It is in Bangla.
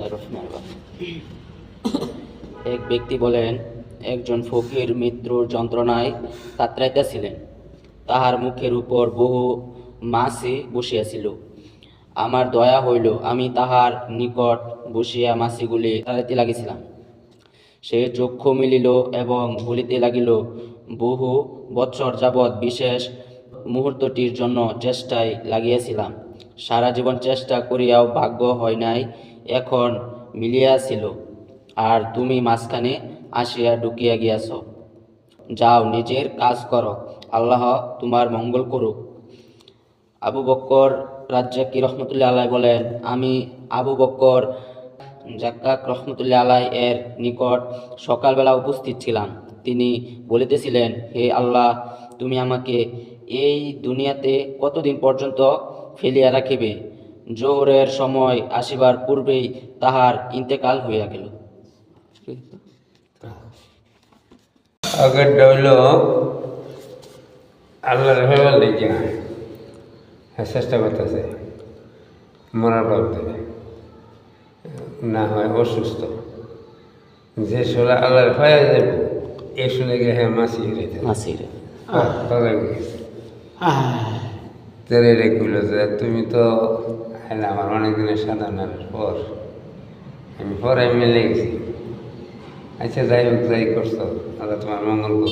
বিসমিল্লাহির রহমানির রহিম। এক ব্যক্তি বলেন, একজন ফকির মৃত্যুর যন্ত্রণায় কাতরাইতেছিলেন। তাহার মুখের উপর বহু মাছি বসিয়াছিল। আমার দয়া হইল, আমি তাহার নিকট বসিয়া মাছিগুলি তাড়াইতে লাগিছিলাম। সে চক্ষু মিলিল এবং বলিতে লাগিল, বহু বৎসর যাবৎ বিশেষ মুহূর্তটির জন্য চেষ্টায় লাগিয়াছিলাম। সারা জীবন চেষ্টা করিয়াও ভাগ্য হয় নাই, এখন মিলিয়াছিল, আর তুমি মাঝখানে আসিয়া ঢুকিয়া গিয়াছ। যাও, নিজের কাজ করো, আল্লাহ তোমার মঙ্গল করুক। আবু বক্কর রাজ্জাকি রহমতুল্লাহ আলাই বলেন, আমি আবু বক্কর জাক্কাক রহমতুল্লাহ আলাই এর নিকট সকালবেলা উপস্থিত ছিলাম। তিনি বলিতেছিলেন, হে আল্লাহ, তুমি আমাকে এই দুনিয়াতে কতদিন পর্যন্ত ফেলিয়া রাখিবে? জোহরের সময় আসিবার পূর্বেই তাহার ইন্তেকাল হইয়া গেল। আগেরটা হইল আল্লাহর ভেবার লেগে চেষ্টা করতেছে মরার পথে, না হয় অসুস্থ। যে সোলা আল্লাহর ভয়ে যাব, এ শুনে গিয়ে হ্যাঁ মাসি হেরেছে তেরে রেখল যে তুমি তো আমার অনেক দিনের সাধনার পর আমি পরে মিলে গেছি। আচ্ছা, যাই হোক, যাই করছো, আল্লাহ তোমার মঙ্গল করো।